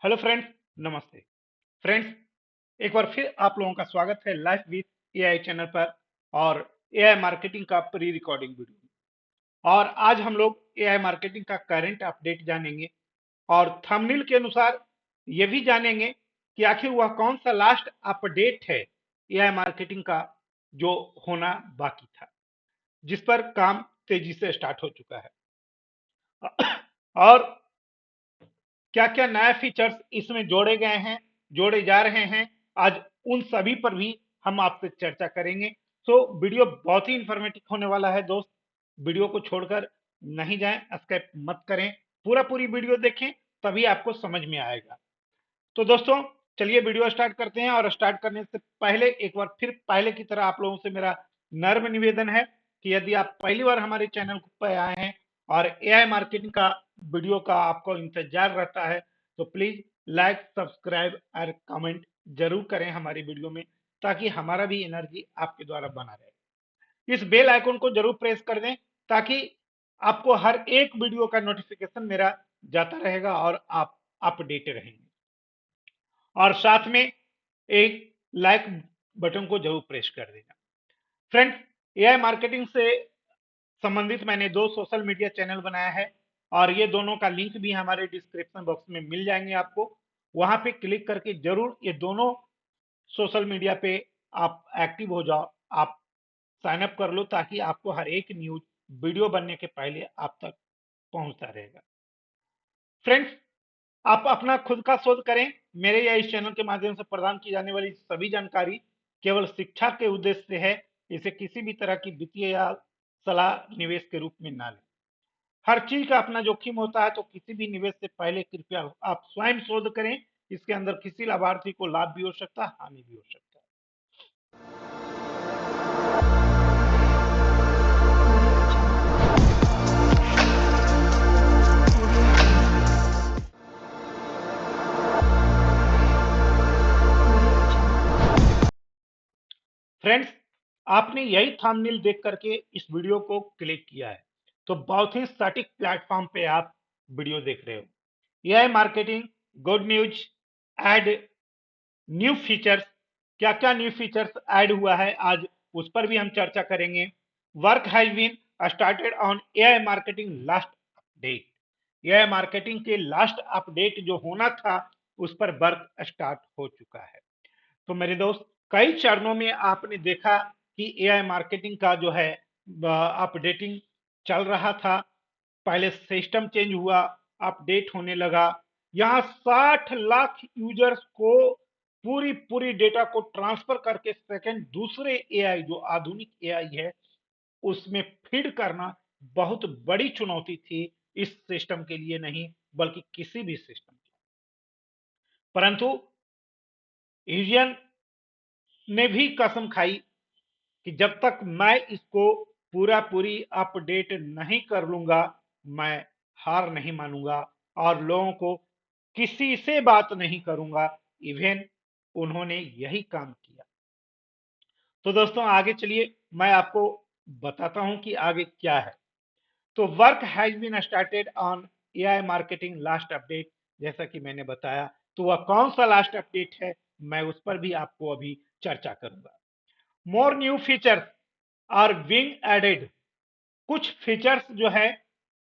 Hello friends, नमस्ते friends. एक बार फिर आप लोगों का स्वागत है लाइफ विद एआई चैनल पर और एआई मार्केटिंग का प्री रिकॉर्डिंग वीडियो। और आज हम लोग एआई मार्केटिंग का करंट अपडेट जानेंगे और थंबनेल के अनुसार ये भी जानेंगे कि आखिर वह कौन सा लास्ट अपडेट है एआई मार्केटिंग का जो होना बाकी था, जिस पर काम तेजी से स्टार्ट हो चुका है और क्या क्या नए फीचर्स इसमें जोड़े गए हैं, जोड़े जा रहे हैं। आज उन सभी पर भी हम आपसे चर्चा करेंगे। तो वीडियो बहुत ही इंफॉर्मेटिव होने वाला है दोस्त। वीडियो को छोड़कर नहीं जाएं, स्किप मत करें, पूरी वीडियो देखें, तभी आपको समझ में आएगा। तो दोस्तों, चलिए वीडियो स्टार्ट करते हैं। और स्टार्ट करने से पहले एक बार फिर पहले की तरह आप लोगों से मेरा नर्म निवेदन है कि यदि आप पहली बार हमारे चैनल पर आए हैं और एआई मार्केटिंग का वीडियो का आपको इंतजार रहता है, तो प्लीज लाइक, सब्सक्राइब और कमेंट जरूर करें हमारी वीडियो में, ताकि हमारा भी एनर्जी आपके द्वारा बना रहे। इस बेल आइकन को जरूर प्रेस कर दें, ताकि आपको हर एक वीडियो का नोटिफिकेशन मेरा जाता रहेगा और आप अपडेट रहेंगे। और साथ में एक लाइक बटन को जरूर प्रेस कर देना। फ्रेंड्स, एआई मार्केटिंग से संबंधित मैंने 2 सोशल मीडिया चैनल बनाया है और ये दोनों का लिंक भी हमारे डिस्क्रिप्शन बॉक्स में मिल जाएंगे आपको। वहां पे क्लिक करके जरूर ये दोनों सोशल मीडिया पे आप एक्टिव हो जाओ, आप साइन अप कर लो, ताकि आपको हर एक न्यूज वीडियो बनने के पहले आप तक पहुंचता रहेगा। फ्रेंड्स, आप अपना खुद का शोध करें। मेरे या इस चैनल के माध्यम से प्रदान की जाने वाली सभी जानकारी केवल शिक्षा के उद्देश्य से है। इसे किसी भी तरह की वित्तीय या सलाह निवेश के रूप में ना लें। हर चीज का अपना जोखिम होता है, तो किसी भी निवेश से पहले कृपया आप स्वयं शोध करें। इसके अंदर किसी लाभार्थी को लाभ भी हो सकता है, हानि भी हो सकता है। फ्रेंड्स, आपने यही थंबनेल देख करके इस वीडियो को क्लिक किया है, तो बहुत ही सटीक प्लेटफॉर्म पे आप वीडियो देख रहे हो। AI marketing, good news, add new features. क्या क्या न्यू फीचर्स ऐड हुआ है, आज उस पर भी हम चर्चा करेंगे। Work has been started on AI marketing last update. AI marketing के लास्ट अपडेट जो होना था, उस पर वर्क स्टार्ट हो चुका है। तो मेरे दोस्त, कई चरणों में आपने देखा कि एआई मार्केटिंग का जो है अपडेटिंग चल रहा था। पहले सिस्टम चेंज हुआ, अपडेट होने लगा। यहाँ 60 लाख यूजर्स को पूरी पूरी डेटा को ट्रांसफर करके सेकंड दूसरे एआई, जो आधुनिक एआई है, उसमें फीड करना बहुत बड़ी चुनौती थी। इस सिस्टम के लिए नहीं, बल्कि किसी भी सिस्टम के। परंतु एजियन ने भी कसम खाई कि जब तक मैं इसको पूरी अपडेट नहीं कर लूंगा, मैं हार नहीं मानूंगा और लोगों को किसी से बात नहीं करूंगा। इवन उन्होंने यही काम किया। तो दोस्तों, आगे चलिए, मैं आपको बताता हूं कि आगे क्या है। तो work has been started on AI marketing last update, जैसा कि मैंने बताया। तो वह कौन सा लास्ट अपडेट है, मैं उस पर भी आपको अभी चर्चा करूंगा। More new features are being added. कुछ फीचर्स जो है,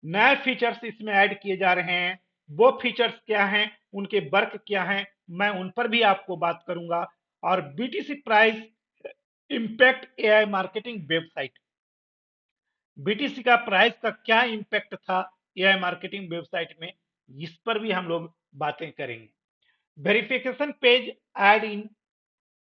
नए फीचर्स इसमें ऐड किए जा रहे हैं। वो फीचर्स क्या हैं, उनके वर्क क्या हैं, मैं उन पर भी आपको बात करूंगा। और BTC price impact AI marketing website. BTC का प्राइस का क्या इंपैक्ट था एआई मार्केटिंग वेबसाइट में, इस पर भी हम लोग बातें करेंगे। Verification page add in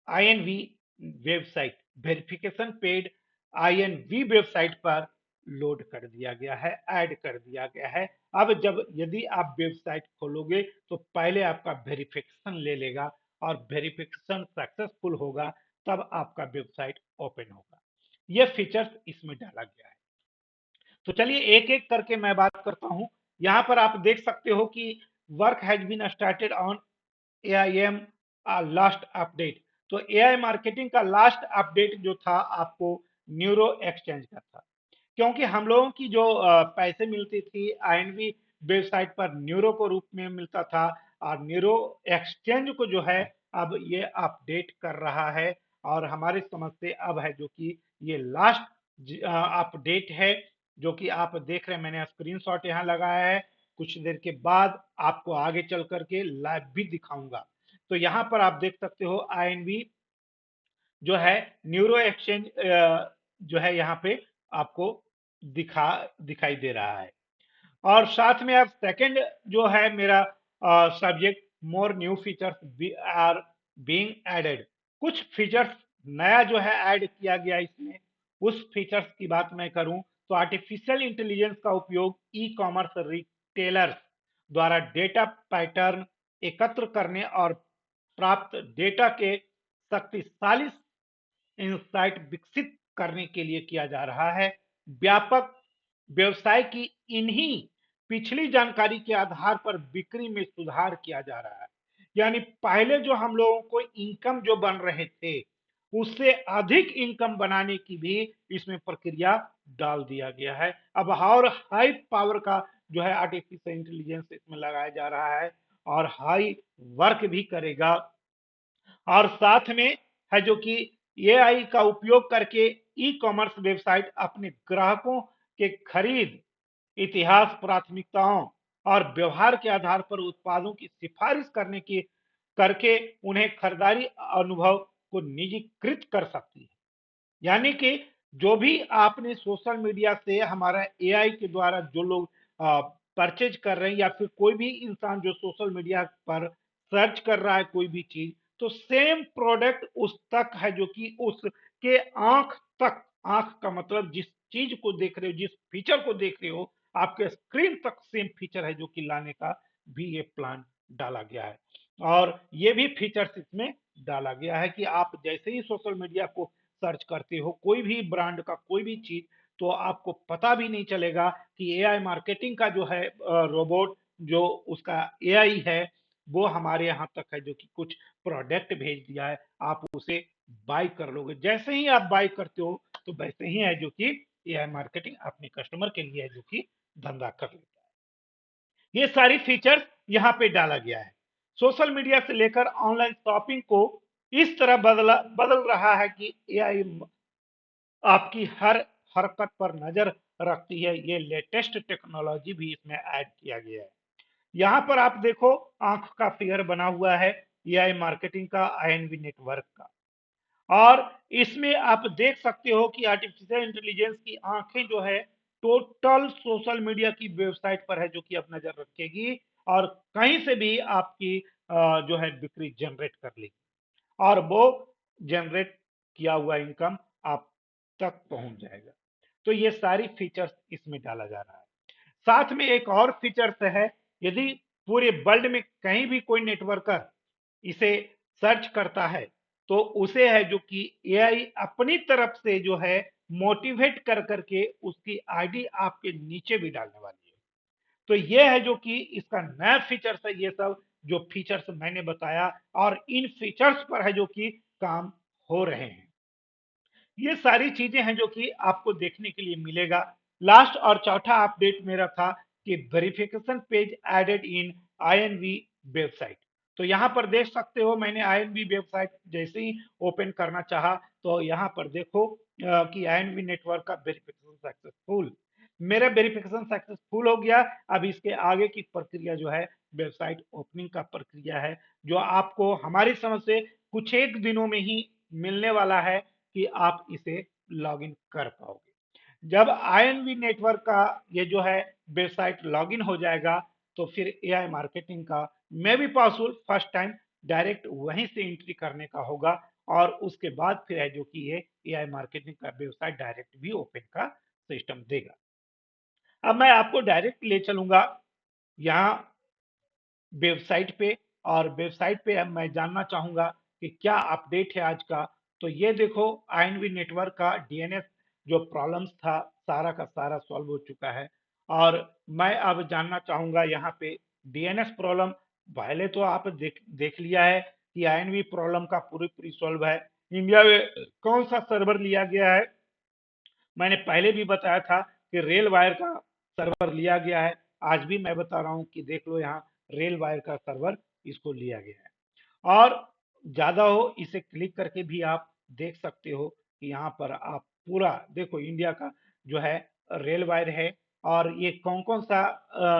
INV website. Verification page आईएनवी website पर लोड कर दिया गया है, ऐड कर दिया गया है। अब जब यदि आप वेबसाइट खोलोगे, तो पहले आपका वेरिफिकेशन ले लेगा और वेरिफिकेशन सक्सेसफुल होगा, तब आपका वेबसाइट ओपन होगा। यह फीचर्स इसमें डाला गया है। तो चलिए एक एक करके मैं बात करता हूं। यहां पर आप देख सकते हो कि work has been started on AIM last update. तो एआई मार्केटिंग का लास्ट अपडेट जो था, आपको न्यूरो एक्सचेंज का था। क्योंकि हम लोगों की जो पैसे मिलती थी आईएनवी वेबसाइट पर न्यूरो को रूप में मिलता था, और न्यूरो एक्सचेंज को जो है अब ये अपडेट कर रहा है। और हमारी समझ से अब है जो कि ये लास्ट अपडेट है, जो कि आप देख रहे हैं। मैंने स्क्रीनशॉट यहाँ लगाया है, कुछ देर के बाद आपको आगे चल करके लाइव भी दिखाऊंगा। तो यहाँ पर आप देख सकते हो आईएनवी जो है न्यूरो एक्सचेंज जो है यहाँ पे आपको दिखाई दे रहा है। और साथ में अब सेकंड जो है मेरा subject, more new features are being added. कुछ फीचर्स नया जो है ऐड किया गया इसमें। उस फीचर्स की बात मैं करूं तो आर्टिफिशियल इंटेलिजेंस का उपयोग ई कॉमर्स रिटेलर्स द्वारा डेटा पैटर्न एकत्र करने और प्राप्त डेटा के शक्तिशाली इंसाइट विकसित करने के लिए किया जा रहा है। व्यापक व्यवसाय की इन्हीं पिछली जानकारी के आधार पर बिक्री में सुधार किया जा रहा है। यानी पहले जो हम लोगों को इनकम जो बन रहे थे, उससे अधिक इनकम बनाने की भी इसमें प्रक्रिया डाल दिया गया है। अब और हाई पावर का जो है आर्टिफिशियल इंटेलिजेंस इसमें लगाया जा रहा है और हाई वर्क भी करेगा। और साथ में है जो कि एआई का उपयोग करके ई कॉमर्स वेबसाइट अपने ग्राहकों के खरीद इतिहास, प्राथमिकताओं और व्यवहार के आधार पर उत्पादों की सिफारिश करके उन्हें खरीदारी अनुभव को निजीकृत कर सकती है। यानी कि जो भी आपने सोशल मीडिया से हमारा एआई के द्वारा जो लोग परचेज कर रहे हैं, या फिर कोई भी इंसान जो सोशल मीडिया पर सर्च कर रहा है कोई भी चीज, तो सेम प्रोडक्ट उस तक है जो कि उसके आंख तक, आंख का मतलब जिस चीज को देख रहे हो, जिस फीचर को देख रहे हो, आपके स्क्रीन तक सेम फीचर है जो कि लाने का भी ये प्लान डाला गया है। और ये भी फीचर्स इसमें डाला गया है कि आप जैसे ही सोशल मीडिया को सर्च करते हो कोई भी ब्रांड का कोई भी चीज, तो आपको पता भी नहीं चलेगा कि एआई मार्केटिंग का जो है रोबोट, जो उसका एआई है, वो हमारे यहाँ तक है जो कि कुछ प्रोडक्ट भेज दिया है, आप उसे बाय कर लोगे। जैसे ही आप बाय करते हो तो वैसे ही है जो कि एआई मार्केटिंग अपने कस्टमर के लिए है जो कि धंधा कर लेता है। ये सारी फीचर्स यहाँ पे डाला गया है। सोशल मीडिया से लेकर ऑनलाइन शॉपिंग को इस तरह बदल रहा है कि एआई आपकी हर हरकत पर नजर रखती है। ये लेटेस्ट टेक्नोलॉजी भी इसमें ऐड किया गया है। यहाँ पर आप देखो आंख का फिगर बना हुआ है एआई मार्केटिंग का, आईएनवी नेटवर्क का। और इसमें आप देख सकते हो कि आर्टिफिशियल इंटेलिजेंस की आंखें जो है टोटल सोशल मीडिया की वेबसाइट पर है जो कि अब नजर रखेगी और कहीं से भी आपकी जो है बिक्री जनरेट कर लेगी और वो जनरेट किया हुआ इनकम आप तक पहुंच जाएगा। तो ये सारी फीचर्स इसमें डाला जा रहा है। साथ में एक और फीचर्स है, यदि पूरे वर्ल्ड में कहीं भी कोई नेटवर्कर इसे सर्च करता है तो उसे है जो कि एआई अपनी तरफ से जो है मोटिवेट कर करके उसकी आईडी आपके नीचे भी डालने वाली है। तो ये है जो कि इसका नया फीचर्स है, ये सब जो फीचर्स मैंने बताया, और इन फीचर्स पर है जो कि काम हो रहे हैं। ये सारी चीजें हैं जो कि आपको देखने के लिए मिलेगा। लास्ट और चौथा अपडेट मेरा था कि verification page added in INV website. तो यहाँ पर देख सकते हो मैंने आईएनवी वेबसाइट जैसे ही ओपन करना चाहा तो यहाँ पर देखो कि आईएनवी नेटवर्क का वेरिफिकेशन सक्सेसफुल, मेरा वेरिफिकेशन सक्सेसफुल हो गया। अब इसके आगे की प्रक्रिया जो है वेबसाइट ओपनिंग का प्रक्रिया है, जो आपको हमारी समझ से कुछ एक दिनों में ही मिलने वाला है कि आप इसे लॉगिन कर पाओगे। जब आईएनवी नेटवर्क का ये जो है वेबसाइट लॉगिन हो जाएगा तो फिर एआई मार्केटिंग का मैं भी पॉसिबल फर्स्ट टाइम डायरेक्ट वहीं से एंट्री करने का होगा और उसके बाद फिर है जो कि ये एआई मार्केटिंग का वेबसाइट डायरेक्ट भी ओपन का सिस्टम देगा। अब मैं आपको डायरेक्ट ले चलूंगा यहाँ वेबसाइट पे, और वेबसाइट पे अब मैं जानना चाहूंगा कि क्या अपडेट है आज का। तो ये देखो आईएनवी नेटवर्क का डीएनएस जो प्रॉब्लम्स था सारा का सारा सॉल्व हो चुका है। और मैं अब जानना चाहूंगा यहाँ पे डीएनएस प्रॉब्लम, पहले तो आप देख लिया है कि आईएनवी प्रॉब्लम का पूरी पूरी सॉल्व है। इंडिया में कौन सा सर्वर लिया गया है, मैंने पहले भी बताया था कि रेल वायर का सर्वर लिया गया है। आज भी मैं बता रहा हूं कि देख लो यहाँ रेल वायर का सर्वर इसको लिया गया है। और ज्यादा हो इसे क्लिक करके भी आप देख सकते हो कि यहाँ पर आप पूरा देखो इंडिया का जो है रेल वायर है, और ये कौन कौन सा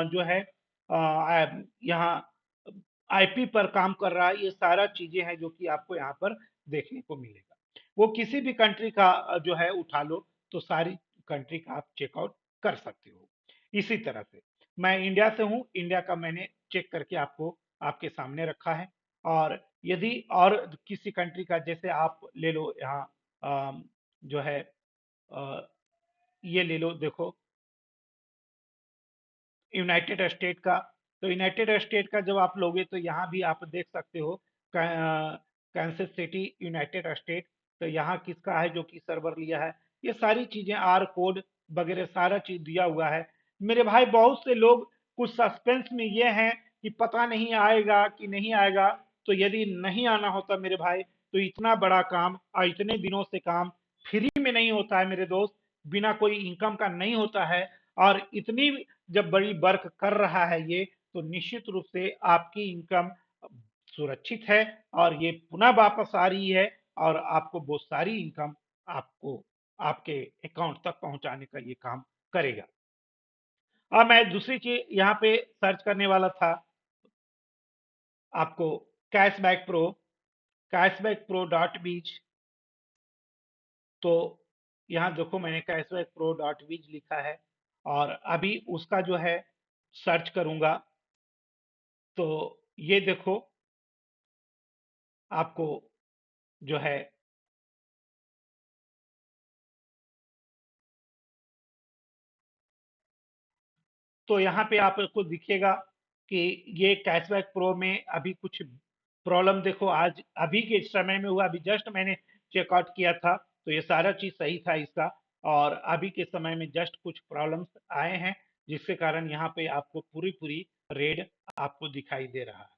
जो है यहाँ आईपी पर काम कर रहा है, ये सारा चीजें हैं जो कि आपको यहाँ पर देखने को मिलेगा। वो किसी भी कंट्री का जो है उठा लो तो सारी कंट्री का आप चेकआउट कर सकते हो। इसी तरह से मैं इंडिया से हूँ, इंडिया का मैंने चेक करके आपको आपके सामने रखा है। और यदि और किसी कंट्री का जैसे आप ले लो यहाँ जो है अ, ये ले लो देखो यूनाइटेड स्टेट का। तो यूनाइटेड स्टेट का जब आप लोगे तो यहाँ भी आप देख सकते हो कैंसस सिटी यूनाइटेड स्टेट। तो यहाँ किसका है जो कि सर्वर लिया है, ये सारी चीजें आर कोड वगैरह सारा चीज दिया हुआ है। मेरे भाई बहुत से लोग कुछ सस्पेंस में ये हैं कि पता नहीं आएगा कि नहीं आएगा। तो यदि नहीं आना होता मेरे भाई तो इतना बड़ा काम और इतने दिनों से काम फ्री में नहीं होता है मेरे दोस्त, बिना कोई इनकम का नहीं होता है। और इतनी जब बड़ी वर्क कर रहा है ये, तो निश्चित रूप से आपकी इनकम सुरक्षित है और ये पुनः वापस आ रही है, और आपको बहुत सारी इनकम आपको आपके अकाउंट तक पहुंचाने का ये काम करेगा। अब मैं दूसरी चीज यहाँ पे सर्च करने वाला था आपको, कैशबैक प्रो डॉट बीच। तो यहाँ देखो मैंने कैशबैक प्रो डॉट बीच लिखा है, और अभी उसका जो है सर्च करूंगा तो ये देखो आपको जो है तो यहाँ पे आपको दिखेगा कि ये कैशबैक प्रो में अभी कुछ प्रॉब्लम देखो आज अभी के समय में हुआ, अभी जस्ट मैंने चेकआउट किया था तो ये सारा चीज सही था इसका। और अभी के समय में जस्ट कुछ प्रॉब्लम्स आए हैं जिसके कारण यहाँ पे आपको पूरी पूरी रेड आपको दिखाई दे रहा है,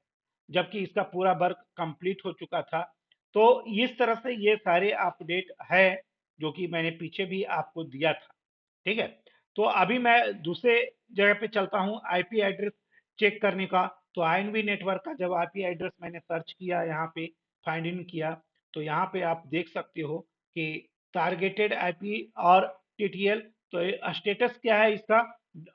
जबकि इसका पूरा वर्क कंप्लीट हो चुका था। तो इस तरह से ये सारे अपडेट है जो कि मैंने पीछे भी आपको दिया था। ठीक है, तो अभी मैं दूसरे जगह पे चलता हूँ आईपी एड्रेस चेक करने का। तो आईएनबी नेटवर्क का जब आईपी एड्रेस मैंने सर्च किया यहाँ पे फाइंड इन किया, तो यहाँ पे आप देख सकते हो कि टारगेटेड आईपी और टीटीएल। तो स्टेटस क्या है इसका,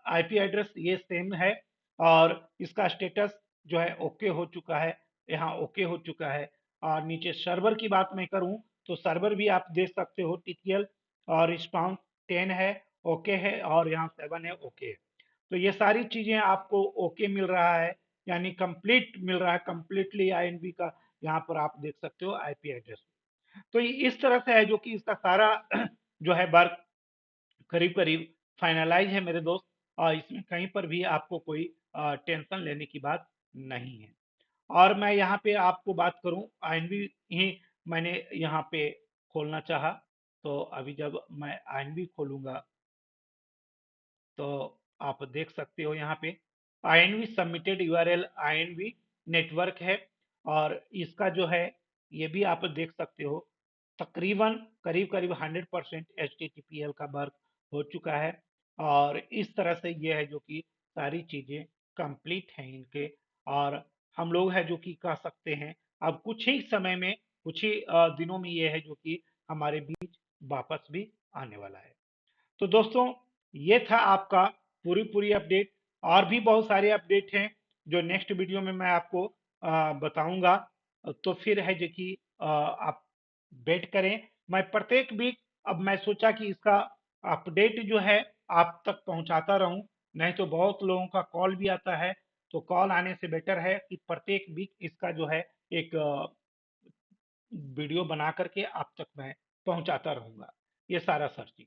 आईपी एड्रेस ये सेम है, और इसका स्टेटस जो है ओके हो चुका है, यहाँ ओके हो चुका है। और नीचे सर्वर की बात मैं करूँ तो सर्वर भी आप देख सकते हो टीटीएल और रिस्पांस 10 है, ओके है, और यहाँ 7 है, ओके है। तो ये सारी चीजें आपको ओके मिल रहा है, यानी कंप्लीट मिल रहा है, कंप्लीटली आईएनबी का यहाँ पर आप देख सकते हो आईपी एड्रेस। तो ये इस तरह से है जो कि इसका सारा जो है वर्क करीब करीब फाइनलाइज है मेरे दोस्त, और इसमें कहीं पर भी आपको कोई टेंशन लेने की बात नहीं है। और मैं यहाँ पे आपको बात करूं आईएनबी ही मैंने यहाँ पे खोलना चाहा, तो अभी जब मैं आईएनबी खोलूंगा तो आप देख सकते हो यहाँ पे I&B submitted URL I&B network है। और इसका जो है ये भी आप देख सकते हो तकरीबन करीब करीब 100% HTTPL का वर्क हो चुका है। और इस तरह से ये है जो कि सारी चीजें कंप्लीट हैं इनके। और हम लोग है जो कि कह सकते हैं अब कुछ ही समय में कुछ ही दिनों में ये है जो कि हमारे बीच वापस भी आने वाला है। तो दोस्तों ये था आपका पूरी पूरी अपडेट। और भी बहुत सारे अपडेट हैं जो नेक्स्ट वीडियो में मैं आपको बताऊंगा। तो फिर है जो कि आप वेट करें, मैं प्रत्येक वीक अब मैं सोचा कि इसका अपडेट जो है आप तक पहुंचाता रहूं, नहीं तो बहुत लोगों का कॉल भी आता है। तो कॉल आने से बेटर है कि प्रत्येक वीक इसका जो है एक वीडियो बना करके आप तक मैं पहुंचाता रहूंगा ये सारा सर्चिंग।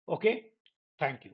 Okay, thank you.